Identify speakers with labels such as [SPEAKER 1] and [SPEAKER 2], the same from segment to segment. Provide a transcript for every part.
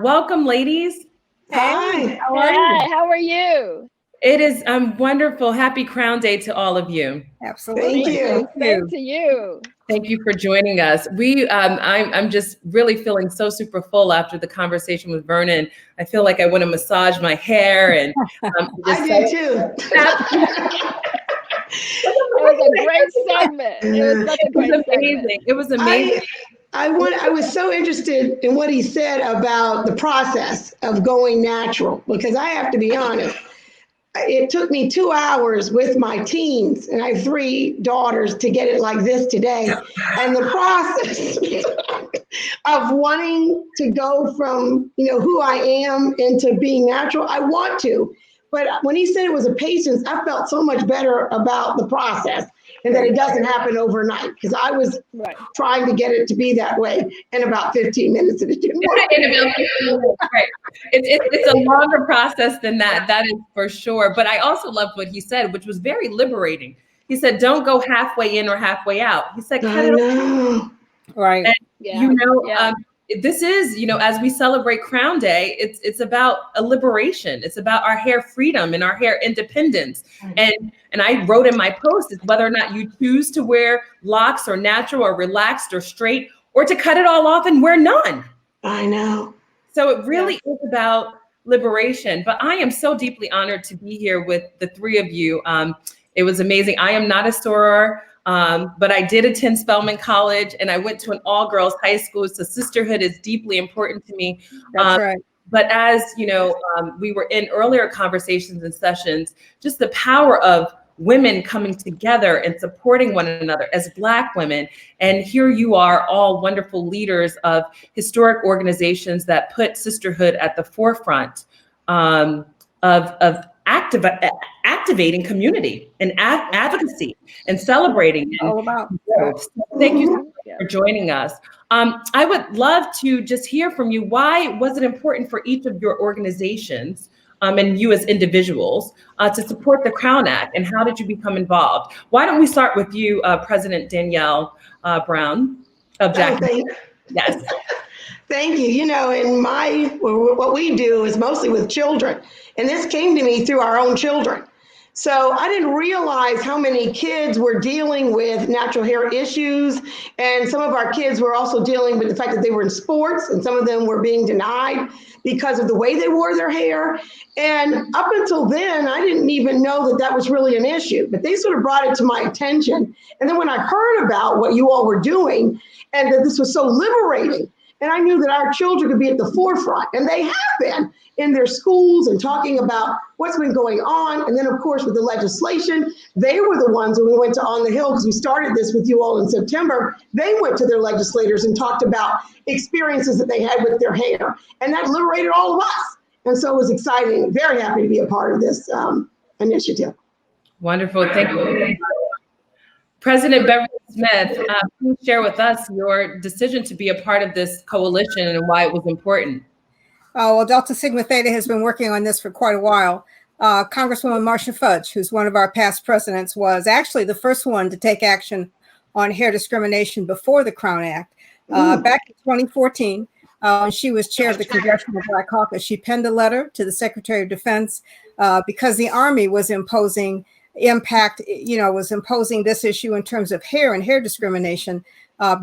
[SPEAKER 1] Welcome, ladies.
[SPEAKER 2] Hi.
[SPEAKER 1] How are you?
[SPEAKER 3] Hi, how are you?
[SPEAKER 1] It is wonderful. Happy Crown Day to all of you.
[SPEAKER 2] Absolutely. Thank you.
[SPEAKER 3] Same to you.
[SPEAKER 1] Thank you for joining us. I'm just really feeling so super full after the conversation with Vernon. I feel like I want to massage my hair and
[SPEAKER 2] I do too.
[SPEAKER 3] It was a great segment. It was such a great segment.
[SPEAKER 1] It was amazing.
[SPEAKER 2] I was so interested in what he said about the process of going natural, because I have to be honest, it took me 2 hours with my teens, and I have 3 daughters, to get it like this today. And the process of wanting to go from, who I am into being natural, I want to. But when he said it was a patience, I felt so much better about the process and that it doesn't happen overnight, because I was trying to get it to be that way in about 15 minutes and it didn't work.
[SPEAKER 1] Right. It's a longer process than that. That is for sure. But I also loved what he said, which was very liberating. He said, don't go halfway in or halfway out. He said, cut it off.
[SPEAKER 4] Right.
[SPEAKER 1] And, this is, as we celebrate Crown Day, it's about a liberation. It's about our hair freedom and our hair independence. And I wrote in my post, it's whether or not you choose to wear locks or natural or relaxed or straight, or to cut it all off and wear none.
[SPEAKER 2] I know.
[SPEAKER 1] So it really is about liberation. But I am so deeply honored to be here with the 3 of you. It was amazing. I am not a soror. But I did attend Spelman College, and I went to an all-girls high school. So sisterhood is deeply important to me.
[SPEAKER 4] That's right.
[SPEAKER 1] But as we were in earlier conversations and sessions, just the power of women coming together and supporting one another as Black women. And here you are, all wonderful leaders of historic organizations that put sisterhood at the forefront of activating community and advocacy and celebrating.
[SPEAKER 4] All about.
[SPEAKER 1] Thank you so much for joining us. I would love to just hear from you. Why was it important for each of your organizations and you as individuals to support the Crown Act, and how did you become involved? Why don't we start with you, President Danielle Brown of Jackson? Yes.
[SPEAKER 2] Thank you. In what we do is mostly with children. And this came to me through our own children. So I didn't realize how many kids were dealing with natural hair issues. And some of our kids were also dealing with the fact that they were in sports, and some of them were being denied because of the way they wore their hair. And up until then, I didn't even know that that was really an issue, but they sort of brought it to my attention. And then when I heard about what you all were doing and that this was so liberating, and I knew that our children could be at the forefront, and they have been in their schools and talking about what's been going on. And then, of course, with the legislation, they were the ones when we went to On the Hill, because we started this with you all in September, they went to their legislators and talked about experiences that they had with their hair. And that liberated all of us. And so it was exciting. Very happy to be a part of this initiative.
[SPEAKER 1] Wonderful. Thank you. President Beverly Smith, please share with us your decision to be a part of this coalition and why it was important.
[SPEAKER 4] Oh, well, Delta Sigma Theta has been working on this for quite a while. Congresswoman Marcia Fudge, who's one of our past presidents, was actually the first one to take action on hair discrimination before the Crown Act. Back in 2014, she was chair of the Congressional Black Caucus. She penned a letter to the Secretary of Defense because the Army was imposing this issue in terms of hair and hair discrimination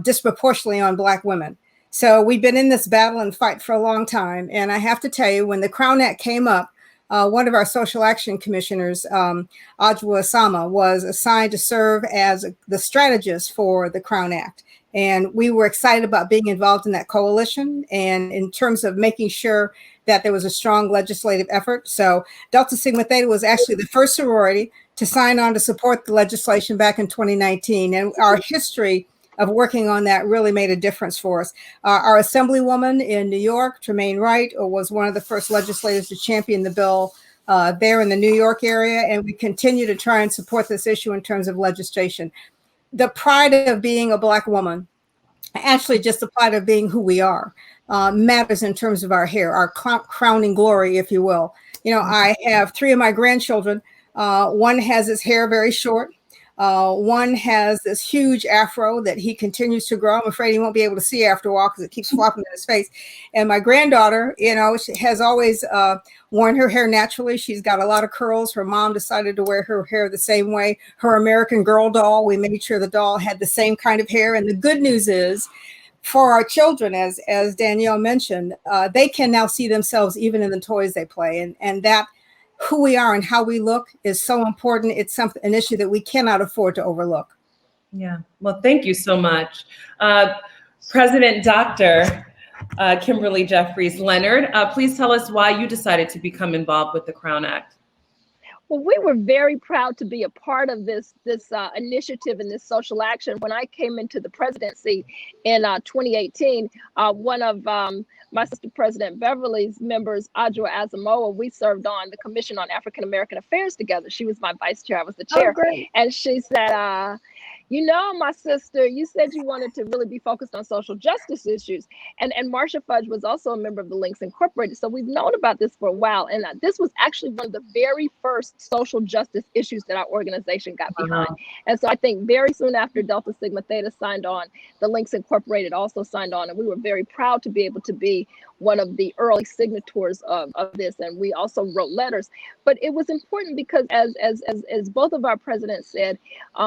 [SPEAKER 4] disproportionately on Black women. So we've been in this battle and fight for a long time. And I have to tell you, when the Crown Act came up, one of our social action commissioners, Ajwa Osama, was assigned to serve as the strategist for the Crown Act. And we were excited about being involved in that coalition and in terms of making sure that there was a strong legislative effort. So Delta Sigma Theta was actually the first sorority to sign on to support the legislation back in 2019. And our history of working on that really made a difference for us. Our assemblywoman in New York, Tremaine Wright, was one of the first legislators to champion the bill there in the New York area. And we continue to try and support this issue in terms of legislation. The pride of being a Black woman, actually just the pride of being who we are, matters in terms of our hair, our crowning glory, if you will. I have 3 of my grandchildren. One has his hair very short. One has this huge afro that he continues to grow. I'm afraid he won't be able to see after a while because it keeps flopping in his face. And my granddaughter, she has always worn her hair naturally. She's got a lot of curls. Her mom decided to wear her hair the same way. Her American Girl doll, we made sure the doll had the same kind of hair. And the good news is, for our children, as Danielle mentioned, they can now see themselves even in the toys they play. And that who we are and how we look is so important. It's an issue that we cannot afford to overlook.
[SPEAKER 1] Yeah, well, thank you so much. President Dr. Kimberly Jeffries Leonard, please tell us why you decided to become involved with the Crown Act.
[SPEAKER 3] Well, we were very proud to be a part of this initiative and this social action. When I came into the presidency in 2018, one of my sister President Beverly's members, Adjoa Asamoah, we served on the Commission on African American Affairs together. She was my vice chair, I was the chair.
[SPEAKER 2] Oh, great.
[SPEAKER 3] And she said, my sister, you said you wanted to really be focused on social justice issues. And Marsha Fudge was also a member of the Links Incorporated. So we've known about this for a while. And this was actually one of the very first social justice issues that our organization got behind. And so I think very soon after Delta Sigma Theta signed on, the Links Incorporated also signed on. And we were very proud to be able to be one of the early signatories of this. And we also wrote letters. But it was important because as both of our presidents said,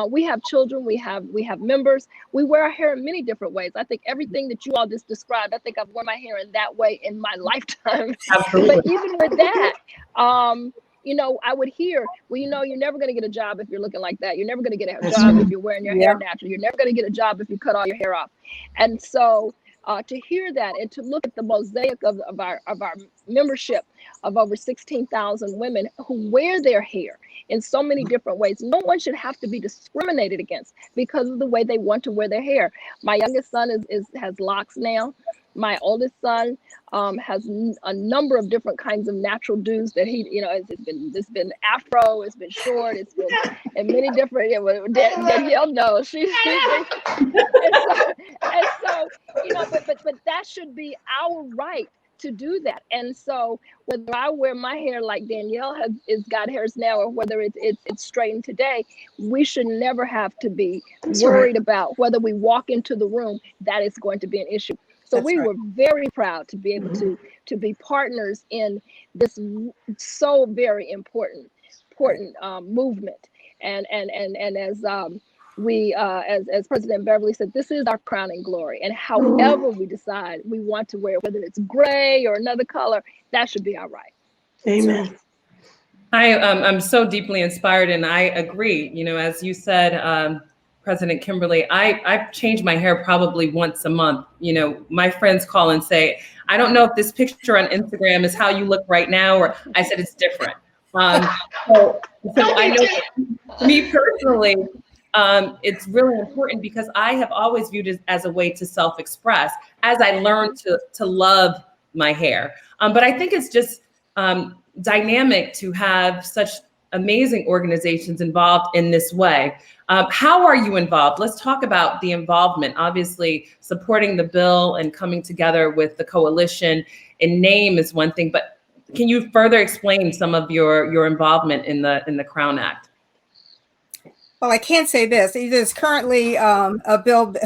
[SPEAKER 3] we have children, we have members, we wear our hair in many different ways. I think everything that you all just described, I think I've worn my hair in that way in my lifetime.
[SPEAKER 1] Absolutely.
[SPEAKER 3] But even with that, I would hear, well, you're never going to get a job if you're looking like that. You're never going to get a job if you're wearing your hair natural. You're never going to get a job if you cut all your hair off. And so to hear that and to look at the mosaic of our membership of over 16,000 women who wear their hair in so many different ways. No one should have to be discriminated against because of the way they want to wear their hair. My youngest son has locks now. My oldest son has a number of different kinds of natural do's that it's been afro, it's been short, it's been in many different. Danielle knows she's and so but that should be our right to do that. And so whether I wear my hair like Danielle is got hers now, or whether it's straightened today, we should never have to be worried about whether we walk into the room, that is going to be an issue. So we were very proud to be able to be partners in this so very important movement. And as President Beverly said, this is our crowning glory. And however we decide we want to wear, whether it's gray or another color, that should be our right.
[SPEAKER 2] Amen.
[SPEAKER 1] I'm so deeply inspired, and I agree. As you said, President Kimberly, I've changed my hair probably once a month. My friends call and say, I don't know if this picture on Instagram is how you look right now, or I said it's different. So I know me personally, it's really important because I have always viewed it as a way to self-express as I learned to love my hair. But I think it's just dynamic to have such amazing organizations involved in this way. How are you involved? Let's talk about the involvement. Obviously, supporting the bill and coming together with the coalition in name is one thing, but can you further explain some of your involvement in the Crown Act?
[SPEAKER 4] Well, I can't say this. There's currently a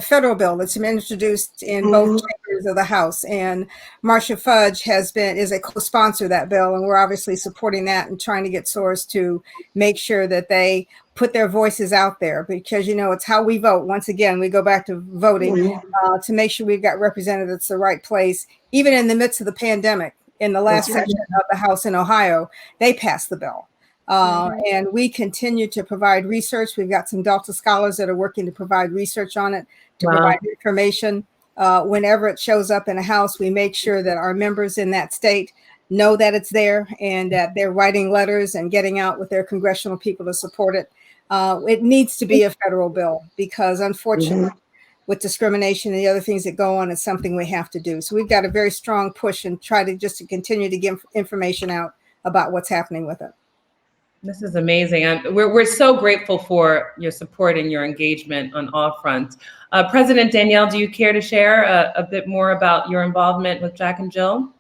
[SPEAKER 4] federal bill that's been introduced in both chambers of the House, and Marsha Fudge is a co-sponsor of that bill, and we're obviously supporting that and trying to get source to make sure that they put their voices out there, because it's how we vote. Once again, we go back to voting to make sure we've got representatives the right place, even in the midst of the pandemic. In the last session of the House in Ohio, they passed the bill. And we continue to provide research. We've got some Delta scholars that are working to provide research on it, to provide information. Whenever it shows up in a house, we make sure that our members in that state know that it's there and that they're writing letters and getting out with their congressional people to support it. It needs to be a federal bill because unfortunately, with discrimination and the other things that go on, it's something we have to do. So we've got a very strong push and try to continue to give information out about what's happening with it.
[SPEAKER 1] This is amazing. We're so grateful for your support and your engagement on all fronts. President Danielle, do you care to share a bit more about your involvement with Jack and Jill?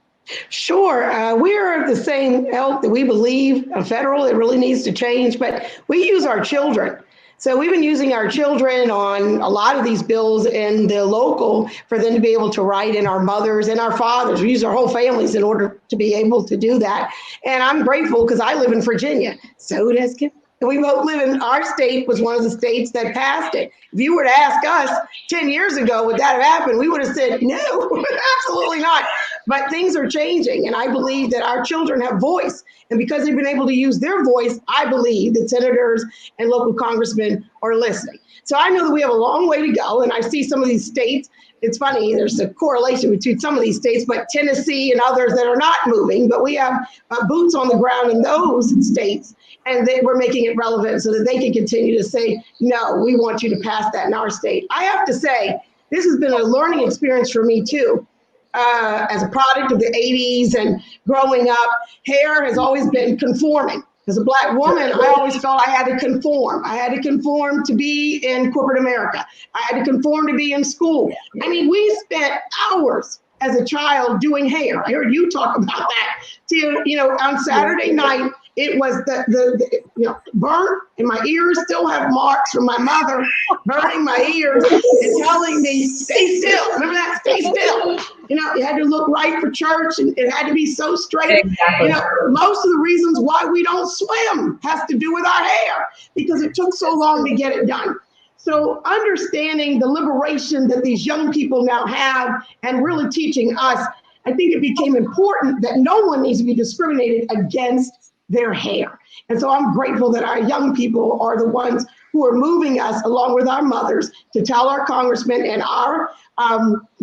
[SPEAKER 2] Sure. We're the same ilk that we believe federal, it really needs to change, but we use our children. So we've been using our children on a lot of these bills in the local for them to be able to write, and our mothers and our fathers. We use our whole families in order to be able to do that. And I'm grateful because I live in Virginia. So does Kim. We both live in, our state was one of the states that passed it. If you were to ask us 10 years ago, would that have happened? We would have said, no, absolutely not. But things are changing. And I believe that our children have voice. And because they've been able to use their voice, I believe that senators and local congressmen are listening. So I know that we have a long way to go. And I see some of these states, it's funny, there's a correlation between some of these states, but Tennessee and others that are not moving, but we have boots on the ground in those states. And we're making it relevant so that they can continue to say, no, we want you to pass that in our state. I have to say, this has been a learning experience for me too. As a product of the 80s and growing up, hair has always been conforming. As a Black woman, I always felt I had to conform. I had to conform to be in corporate America. I had to conform to be in school. I mean, we spent hours as a child doing hair. I heard you talk about that too. You know, on Saturday night, it was the burnt, and my ears still have marks from my mother burning my ears and telling me, stay still. Remember that? Stay still. You know, you had to look right for church, and it had to be so straight.
[SPEAKER 1] Exactly.
[SPEAKER 2] You know, most of the reasons why we don't swim has to do with our hair, because it took so long to get it done. So understanding the liberation that these young people now have and really teaching us, I think it became important that no one needs to be discriminated against their hair. And so I'm grateful that our young people are the ones who are moving us, along with our mothers, to tell our congressmen and our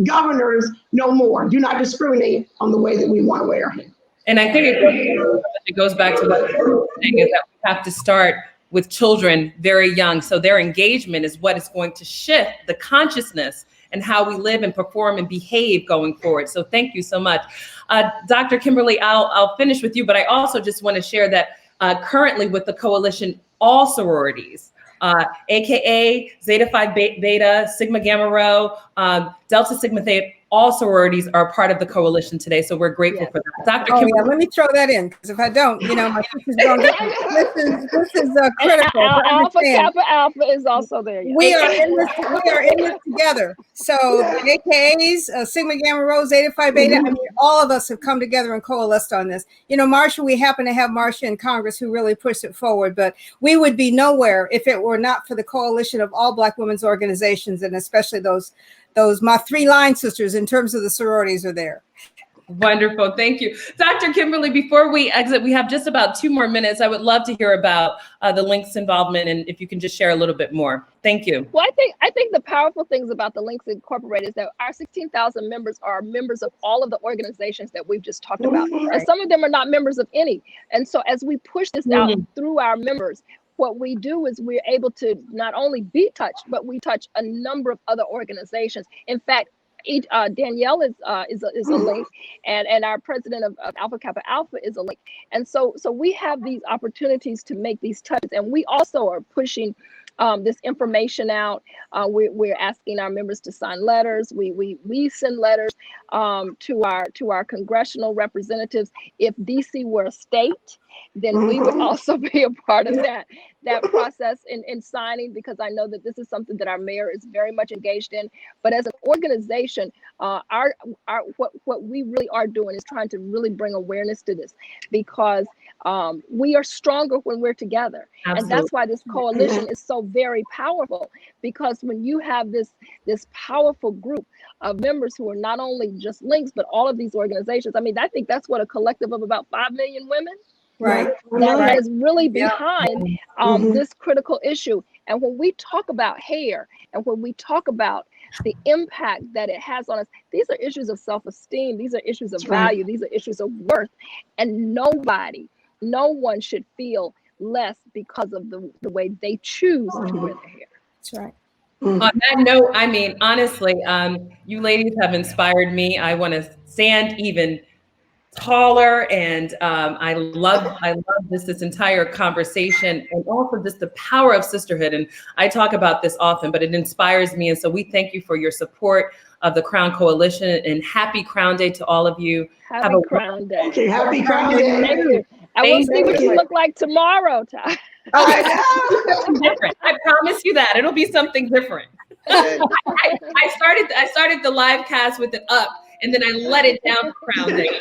[SPEAKER 2] governors no more. Do not discriminate on the way that we want to wear our hair.
[SPEAKER 1] And I think it goes back to what you're saying, is that we have to start with children very young. So their engagement is what is going to shift the consciousness and how we live and perform and behave going forward. So thank you so much. Dr. Kimberly, I'll finish with you, but I also just want to share that currently with the coalition, all sororities, AKA Zeta Phi Beta, Sigma Gamma Rho, Delta Sigma Theta, all sororities are a part of the coalition today. So we're grateful for that. Dr. Kimberly.
[SPEAKER 4] Yeah, let me throw that in, because if I don't, my sister's going to this is critical.
[SPEAKER 3] Alpha Kappa Alpha is also there. Yeah.
[SPEAKER 4] We are in this together. So AKAs, Sigma Gamma Rho, Zeta Phi Beta, I mean, all of us have come together and coalesced on this. Marsha, we happen to have Marsha in Congress who really pushed it forward, but we would be nowhere if it were not for the coalition of all Black women's organizations, and especially those my three line sisters in terms of the sororities are there.
[SPEAKER 1] Wonderful. Thank you. Dr. Kimberly, before we exit, we have just about 2 more minutes. I would love to hear about the Links involvement, and if you can just share a little bit more. Thank you.
[SPEAKER 3] Well, I think the powerful things about the Links Incorporated is that our 16,000 members are members of all of the organizations that we've just talked about. And some of them are not members of any. And so as we push this out through our members, what we do is we're able to not only be touched, but we touch a number of other organizations. In fact, Danielle is a link, and our president of Alpha Kappa Alpha is a link. And so we have these opportunities to make these touches, and we also are pushing this information out. We're asking our members to sign letters. We send letters to our congressional representatives. If DC were a state, then we would also be a part of that process in signing, because I know that this is something that our mayor is very much engaged in. But as an organization, what we really are doing is trying to really bring awareness to this, because we are stronger when we're together. Absolutely. And that's why this coalition is so very powerful, because when you have this powerful group of members who are not only just links, but all of these organizations, I mean, I think that's what a collective of about 5 million women.
[SPEAKER 4] Right.
[SPEAKER 3] That is really behind this critical issue. And when we talk about hair, and when we talk about the impact that it has on us, these are issues of self-esteem. These are issues of value. These are issues of worth. And no one should feel less because of the way they choose to wear their hair.
[SPEAKER 4] That's right.
[SPEAKER 1] On that note, I mean, honestly, you ladies have inspired me. I want to stand even taller, and I love this entire conversation, and also just the power of sisterhood. And I talk about this often, but it inspires me. And so we thank you for your support of the Crown Coalition, and happy Crown Day to all of you.
[SPEAKER 3] Happy Crown Day.
[SPEAKER 2] Okay, happy Crown Day.
[SPEAKER 3] Thank you. I will see what you look like tomorrow, Ty.
[SPEAKER 2] I know.
[SPEAKER 1] Something different. I promise you that it'll be something different. I started the live cast with it up, and then I let it down for Crown Day.